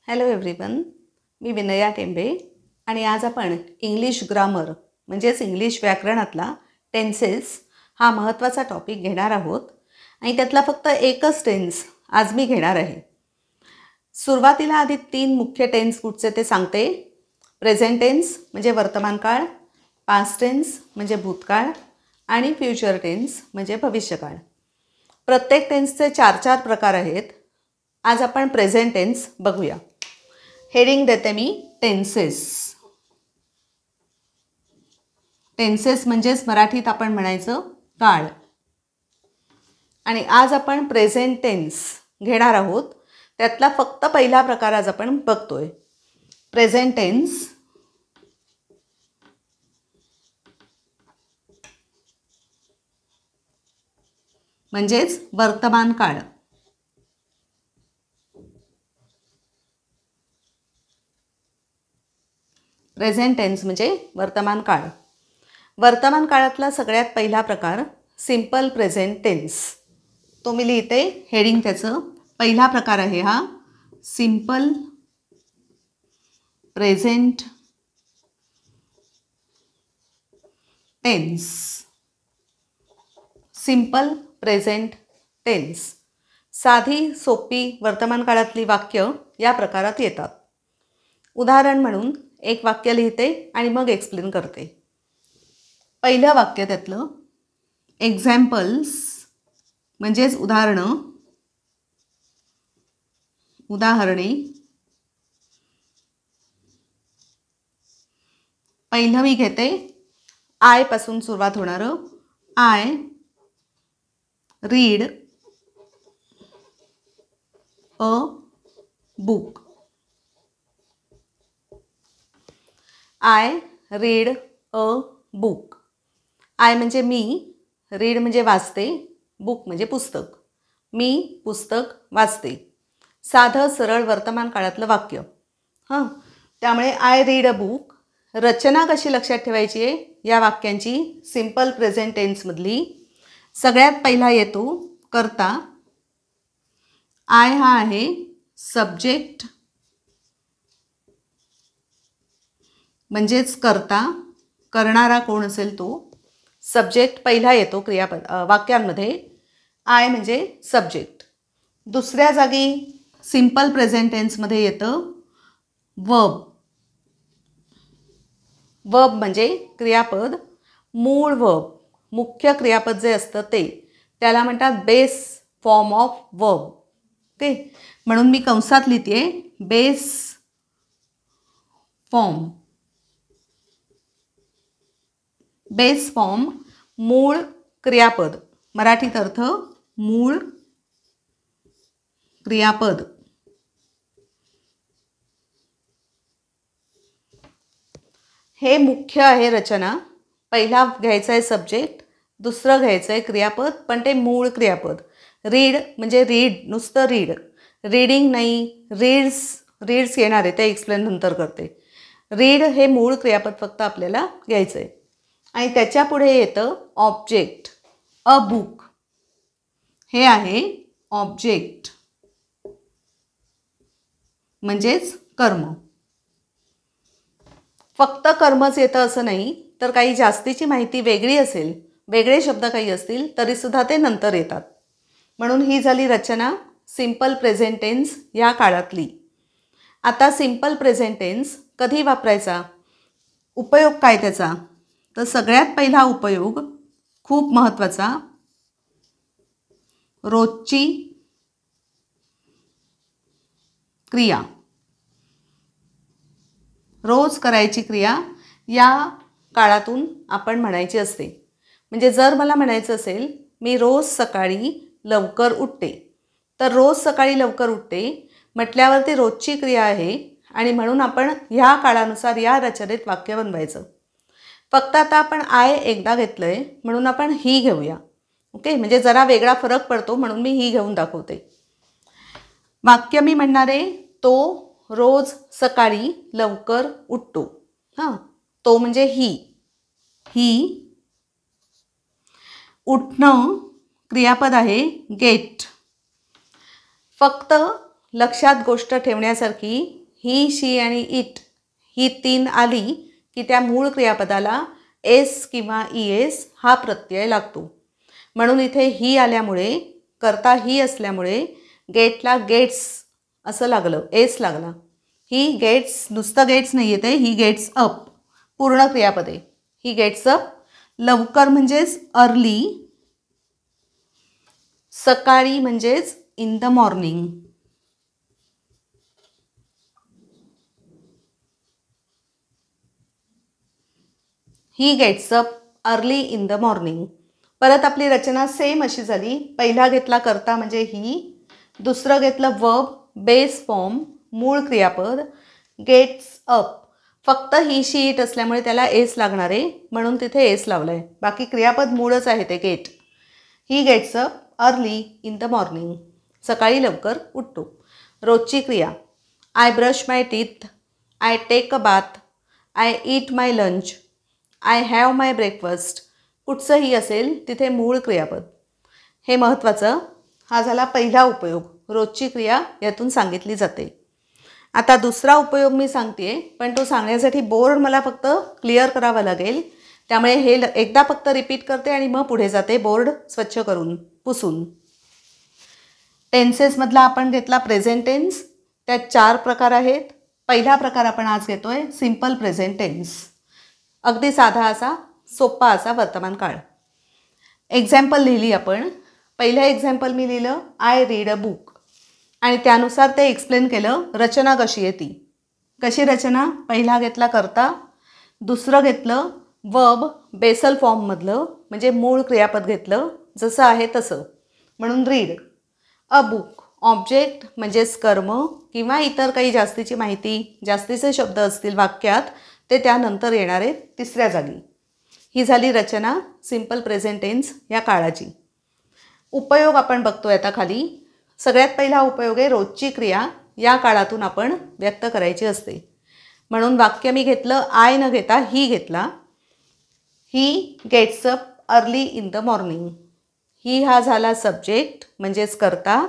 Hello everyone, मी विनया टेंबे आणि आज आपण इंग्लिश ग्रामर म्हणजेच इंग्लिश व्याकरणातला टेन्सेस हा महत्त्वाचा टॉपिक घेणार आहोत. आणि त्यातला फक्त एकच टेन्स आज मी घेणार आहे. सुरुवातीला आधी 3 मुख्य टेन्स कुठचे ते सांगते. प्रेझेंट टेन्स म्हणजे वर्तमान काळ, पास्ट टेन्स म्हणजे भूतकाळ आणि फ्युचर टेन्स म्हणजे भविष्यकाळ. प्रत्येक टेन्सचे 4-4 प्रकार आहेत. आज आपण प्रेझेंट टेन्स बघूया. हेडिंग देते मी टेन्सेस. टेन्सेस म्हणजेच मराठीत आपण म्हणायचं काळ. आणि आज आपण प्रेझेंट टेन्स घेणार आहोत. त्यातला फक्त पहिला प्रकार आज आपण बघतोय. प्रेझेंट टेन्स म्हणजेच वर्तमान काळ. प्रेझेंट टेन्स म्हणजे वर्तमान काळ. वर्तमान काळातला सगळ्यात पहिला प्रकार सिंपल प्रेझेंट टेन्स. तो मी लिहिते. हेडिंग त्याचं पहिला प्रकार आहे हा simple present tense. Simple present tense. साधी सोपी वर्तमान काळातली वाक्य या प्रकारात येतात. उदाहरण म्हणून एक वाक्य लिहिते आणि मग एक्सप्लेन करते. पहिलं वाक्य त्यातलं एक्झाम्पल्स म्हणजेच उदाहरणे. पहिलं मी घेते आय पासून सुरुवात होणारं. I read a book. I read a book. I म्हणजे मी, रीड म्हणजे वाचते, बुक म्हणजे पुस्तक. मी पुस्तक वाचते. साधं सरळ वर्तमान काळातलं वाक्य. त्यामुळे आय रीड अ बुक. रचना कशी लक्षात ठेवायची आहे या वाक्यांची सिंपल प्रेझेंट टेन्समधली. सगळ्यात पहिला येतो कर्ता. आय हा आहे सब्जेक्ट म्हणजेच कर्ता. करणारा कोण असेल तो. सब्जेक्ट पहिला येतो वाक्यांमध्ये. आय म्हणजे सब्जेक्ट. दुसऱ्या जागी सिंपल प्रेझेंट टेन्समध्ये येतं वर्ब. वर्ब म्हणजे क्रियापद. मूळ वर्ब, मुख्य क्रियापद जे असतं ते, त्याला म्हणतात base form of verb. Okay, म्हणून मी कंसात लिहिते बेस फॉर्म. बेस फॉर्म मूळ क्रियापद. मराठीत अर्थ मूळ क्रियापद. हे मुख्य आहे रचना. पहिला घ्यायचं आहे सब्जेक्ट, दुसरं घ्यायचं आहे क्रियापद, पण ते मूळ क्रियापद. रीड म्हणजे रीड, नुसतं रीड. रीडिंग नाही, रीड्स येणार आहे, ते एक्सप्लेन नंतर करते. रीड हे मूळ क्रियापद फक्त आपल्याला घ्यायचं आहे. आणि त्याच्या पुढे येतं ऑब्जेक्ट. अ बुक हे आहे ऑब्जेक्ट म्हणजेच कर्म. फक्त कर्मच येतं असं नाही, तर काही जास्तीची माहिती वेगळी असेल, वेगळे शब्द काही असतील तरीसुद्धा ते नंतर येतात. म्हणून ही झाली रचना सिंपल प्रेझेंट टेन्स या काळातली. आता सिंपल प्रेझेंट टेन्स कधी वापरायचा, उपयोग काय त्याचा, तर सगळ्यात पहिला उपयोग खूप महत्त्वाचा, रोजची क्रिया. रोज करायची क्रिया या काळातून आपण म्हणायची असते. म्हणजे जर मला म्हणायचं असेल मी रोज सकाळी लवकर उठते, तर रोज सकाळी लवकर उठते म्हटल्यावर ती रोजची क्रिया आहे आणि म्हणून आपण ह्या काळानुसार या रचनेत वाक्य बनवायचं. फक्त आता आपण आय एकदा घेतलं आहे म्हणून आपण ही घेऊया. ओके, म्हणजे जरा वेगळा फरक पडतो म्हणून मी ही घेऊन दाखवते. वाक्य मी म्हणणार आहे तो रोज सकाळी लवकर उठतो. तो म्हणजे ही. उठणं क्रियापद आहे गेट. फक्त लक्षात गोष्ट ठेवण्यासारखी ही, शी आणि इट ही 3 आली की त्या मूळ क्रियापदाला एस किंवा ई एस हा प्रत्यय लागतो. म्हणून इथे ही आल्यामुळे, करता ही असल्यामुळे गेटला गेट्स असं लागलं, एस लागला. ही गेट्स, नुसतं गेट्स नाही येते, ही गेट्स अप पूर्ण क्रियापदे. ही गेट्स अप. लवकर म्हणजेच अर्ली, सकाळी म्हणजेच in the morning. He gets up early in the morning. परत आपली रचना सेम अशी झाली. पहिला घेतला करता म्हणजे ही, दुसरं घेतलं वर्ब बेस फॉर्म मूळ क्रियापद गेट्स अप. फक्त ही, शी, इट असल्यामुळे त्याला एस लागणार आहे म्हणून तिथे एस लावलं आहे. बाकी क्रियापद मूळच आहे ते get. He gets up early in the morning. सकाळी लवकर उठतो. रोजची क्रिया I brush my teeth, I take a bath, I eat my lunch, I have my breakfast. कुठचंही असेल तिथे मूळ क्रियापद. हे महत्त्वाचं. हा झाला पहिला उपयोग. रोजची क्रिया यातून सांगितली जाते. आता दुसरा उपयोग मी सांगते आहे, पण तो सांगण्यासाठी बोर्ड मला फक्त क्लिअर करावा लागेल. त्यामुळे हे एकदा फक्त रिपीट करते आणि मग पुढे जाते बोर्ड स्वच्छ करून पुसून. टेन्सेसमधला आपण घेतला प्रेझेंट टेन्स. त्यात 4 प्रकार आहेत. पहिला प्रकार आपण आज घेतो आहे सिम्पल प्रेझेंट टेन्स. अगदी साधा असा, सोपा असा वर्तमान काळ. एक्झाम्पल लिहिली आपण. पहिलं एक्झाम्पल मी लिहिलं आय रीड अ बुक आणि त्यानुसार ते एक्सप्लेन केलं. रचना कशी आहे ती. कशी रचना? पहिला घेतला करता, दुसरं घेतलं वर्ब बेसल फॉर्ममधलं म्हणजे मूळ क्रियापद घेतलं जसं आहे तसं, म्हणून रीड. अ बुक ऑब्जेक्ट म्हणजेच कर्म किंवा इतर काही जास्तीची माहिती, जास्तीचे शब्द असतील वाक्यात ते त्यानंतर येणार आहेत तिसऱ्या जागी. ही झाली रचना सिम्पल प्रेझेंट टेन्स या काळाची. उपयोग आपण बघतोय आता खाली. सगळ्यात पहिला उपयोग आहे रोजची क्रिया या काळातून आपण व्यक्त करायची असते. म्हणून वाक्य मी घेतलं आय न घेता ही घेतला. He gets up early in the morning. ही हा झाला सब्जेक्ट म्हणजेच करता.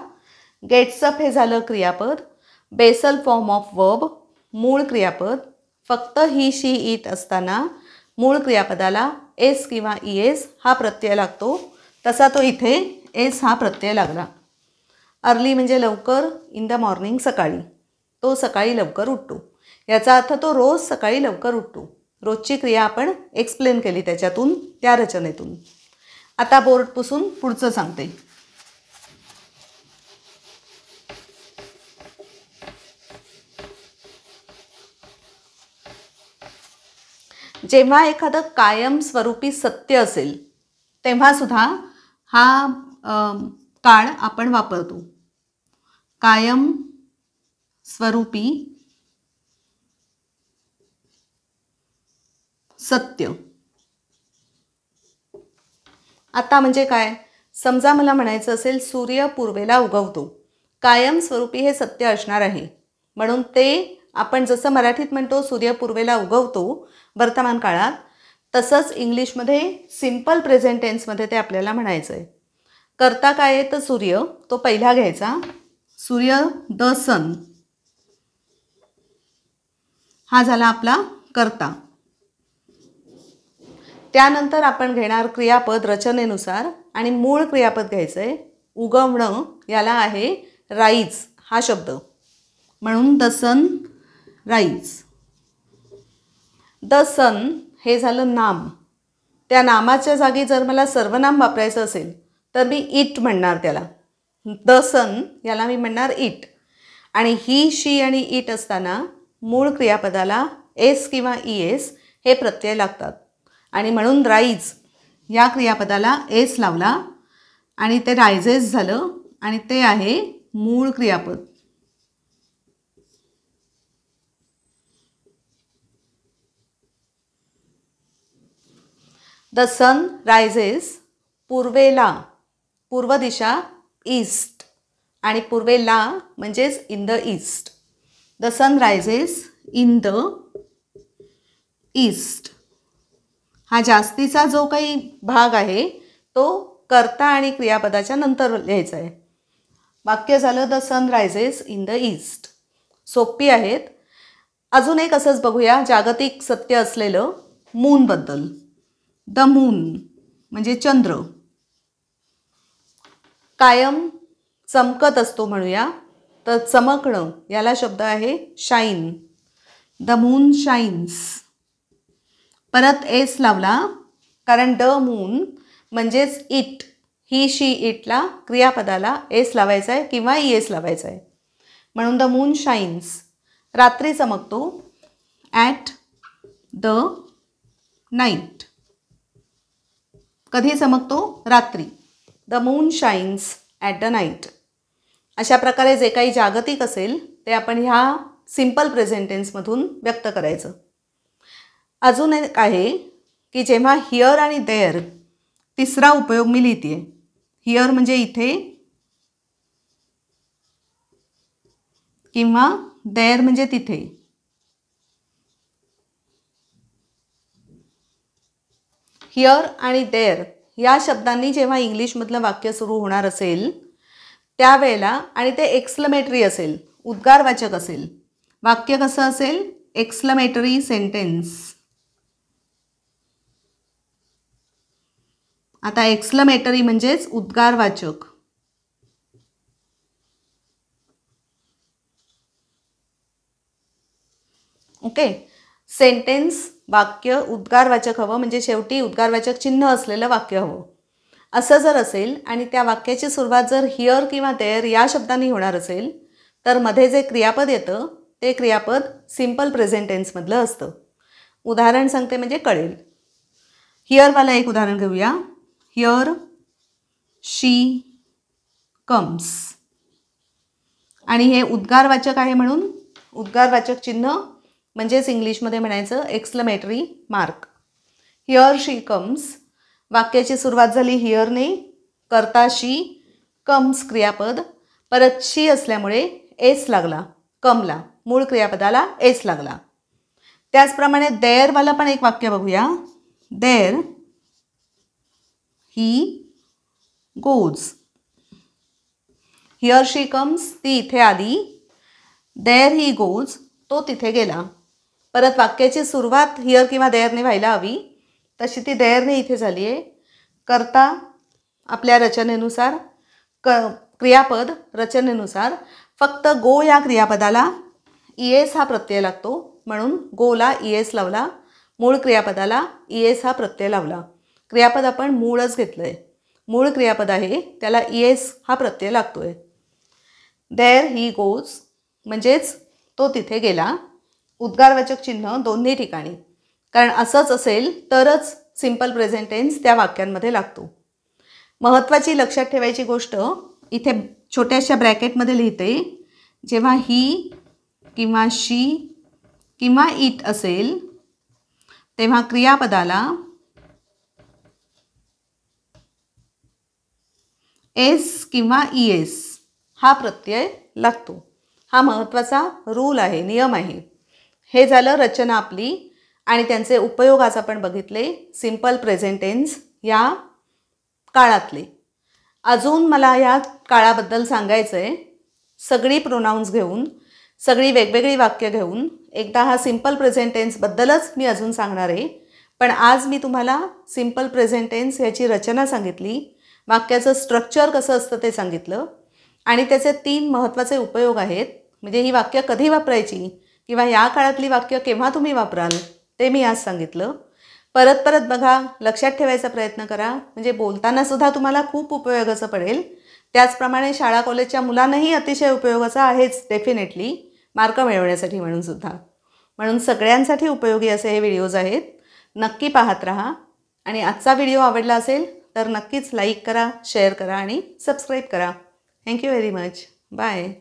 गेट्स अप हे झालं क्रियापद. बेसल फॉर्म ऑफ वर्ब मूळ क्रियापद. फक्त ही, शी, इट असताना मूळ क्रियापदाला एस किंवा ई एस हा प्रत्यय लागतो. तसा तो इथे एस हा प्रत्यय लागला. अर्ली म्हणजे लवकर, इन द मॉर्निंग सकाळी. तो सकाळी लवकर उठतो. याचा अर्थ तो रोज सकाळी लवकर उठतो. रोजची क्रिया आपण एक्सप्लेन केली त्याच्यातून, त्या रचनेतून. आता बोर्ड पुसून पुढचं सांगते. जेव्हा एखादं कायमस्वरूपी सत्य असेल तेव्हासुद्धा हा काळ आपण वापरतो. कायम स्वरूपी सत्य. आता म्हणजे काय? समजा मला म्हणायचं असेल सूर्य पूर्वेला उगवतो. कायमस्वरूपी हे सत्य असणार आहे. म्हणून ते आपण जसं मराठीत म्हणतो सूर्य पूर्वेला उगवतो वर्तमान काळात, तसंच इंग्लिशमध्ये सिम्पल प्रेझेंट टेन्समध्ये ते आपल्याला म्हणायचं आहे. करता काय आहे तर सूर्य, तो पहिला घ्यायचा. सूर्य द सन हा झाला आपला करता. त्यानंतर आपण घेणार क्रियापद रचनेनुसार आणि मूळ क्रियापद घ्यायचं आहे. उगवणं याला आहे राईज हा शब्द, म्हणून द सन राईज. द सन हे झालं नाम. त्या नामाच्या जागी जर मला सर्वनाम वापरायचं असेल तर मी इट म्हणणार त्याला. द सन याला मी म्हणणार इट. आणि ही, शी आणि इट असताना मूळ क्रियापदाला एस किंवा ई एस हे प्रत्यय लागतात. आणि म्हणून राईज या क्रियापदाला एस लावला आणि ते रायझेस झालं आणि ते आहे मूळ क्रियापद. द सन रायझेस पूर्वेला, पूर्व दिशा ईस्ट आणि पूर्वेला म्हणजेच in the east. The sun rises in the east. हा जास्तीचा जो काही भाग आहे तो कर्ता आणि क्रियापदाच्या नंतर लिहायचा आहे. वाक्य झालं the sun rises in the east. सोपी आहेत. अजून एक असंच बघूया जागतिक सत्य असलेलं मूनबद्दल. द मून म्हणजे चंद्र कायम चमकत असतो म्हणूया, तर चमकणं याला शब्द आहे शाईन. The moon shines. परत एस लावला कारण द मून म्हणजेच इट, ही शी इटला क्रियापदाला एस लावायचा आहे किंवा ई एस लावायचा आहे, म्हणून द मून शाईन्स. रात्री चमकतो ॲट द नाईट. कधी चमकतो? रात्री. The moon shines at the night. अशा प्रकारे जे काही जागतिक असेल ते आपण ह्या सिम्पल प्रेझेंट टेन्समधून व्यक्त करायचं. अजून एक आहे की जेव्हा हिअर आणि देअर तिसरा उपयोग मी लिहिते. हिअर म्हणजे इथे किंवा देअर म्हणजे तिथे. हिअर आणि देअर या शब्दांनी जेव्हा इंग्लिशमधलं वाक्य सुरू होणार असेल त्यावेळेला आणि ते एक्सक्लेमेटरी असेल, उद्गारवाचक असेल, वाक्य कसं असेल? Exclamatory sentence. आता एक्सक्लेमेटरी म्हणजेच उद्गारवाचक. ओके. सेंटेन्स वाक्य उद्गारवाचक हवं, म्हणजे शेवटी उद्गारवाचक चिन्ह असलेलं वाक्य हवं. असं जर असेल आणि त्या वाक्याची सुरुवात जर हिअर किंवा देअर या शब्दांनी होणार असेल तर मध्ये जे क्रियापद येतं ते क्रियापद सिम्पल प्रेझेंट टेन्समधलं असतं. उदाहरण सांगते म्हणजे कळेल. हिअरवाला एक उदाहरण घेऊया. Here she comes. आणि हे उद्गारवाचक आहे म्हणून उद्गारवाचक चिन्ह म्हणजेच इंग्लिशमध्ये म्हणायचं exclamatory mark. Here she comes. वाक्याची सुरुवात झाली हिअरने, करता शी, कम्स क्रियापद, परत शी असल्यामुळे एस लागला, कमला मूळ क्रियापदाला एस लागला. त्याचप्रमाणे देअरवाला पण एक वाक्य बघूया. There he goes. Here she comes ती इथे आली, देअर ही गोज तो तिथे गेला. परत वाक्याची सुरुवात हिअर किंवा देअरने व्हायला हवी, तशी ती देअरने इथे झाली आहे. करता आपल्या रचनेनुसार, क्रियापद रचनेनुसार फक्त गो या क्रियापदाला ई एस हा प्रत्यय लागतो, म्हणून गोला ई एस लावला. मूळ क्रियापदाला ई एस हा प्रत्यय लावला. क्रियापद आपण मूळच घेतलं आहे, मूळ क्रियापद आहे त्याला ई एस हा प्रत्यय लागतो आहे. देअर ही गोज म्हणजेच तो तिथे गेला. उद्गारवाचक चिन्ह दोन्ही ठिकाणी, कारण असंच असेल तरच सिम्पल प्रेझेंट टेन्स त्या वाक्यांमध्ये लागतो. महत्त्वाची लक्षात ठेवायची गोष्ट इथे छोट्याशा ब्रॅकेटमध्ये लिहिते. जेव्हा ही किंवा शी किंवा इट असेल तेव्हा क्रियापदाला एस किंवा ई एस हा प्रत्यय लागतो. हा महत्त्वाचा रूल आहे, नियम आहे. हे झालं रचना आपली आणि त्यांचे उपयोग आज आपण बघितले सिम्पल प्रेझेंट टेन्स या काळातले. अजून मला या काळाबद्दल सांगायचं आहे. सगळी प्रोनाउन्स घेऊन, सगळी वेगवेगळी वाक्य घेऊन एकदा हा सिम्पल प्रेझेंट टेन्सबद्दलच मी अजून सांगणार आहे. पण आज मी तुम्हाला सिम्पल प्रेझेंट टेन्स याची रचना सांगितली, वाक्याचं स्ट्रक्चर कसं असतं ते सांगितलं आणि त्याचे 3 महत्त्वाचे उपयोग आहेत. म्हणजे ही वाक्य कधी वापरायची किंवा या काळातली वाक्य केव्हा तुम्ही वापराल ते मी आज सांगितलं. परत परत बघा, लक्षात ठेवायचा प्रयत्न करा, म्हणजे बोलतानासुद्धा तुम्हाला खूप उपयोगाचं पडेल. त्याचप्रमाणे शाळा कॉलेजच्या मुलांनाही अतिशय उपयोगाचं आहेच डेफिनेटली, मार्क मिळवण्यासाठी म्हणूनसुद्धा. म्हणून सगळ्यांसाठी उपयोगी असे हे व्हिडिओज आहेत. नक्की पाहत राहा आणि आजचा व्हिडिओ आवडला असेल तर नक्कीच लाईक करा, शेअर करा आणि सबस्क्राईब करा. Thank you very much. बाय.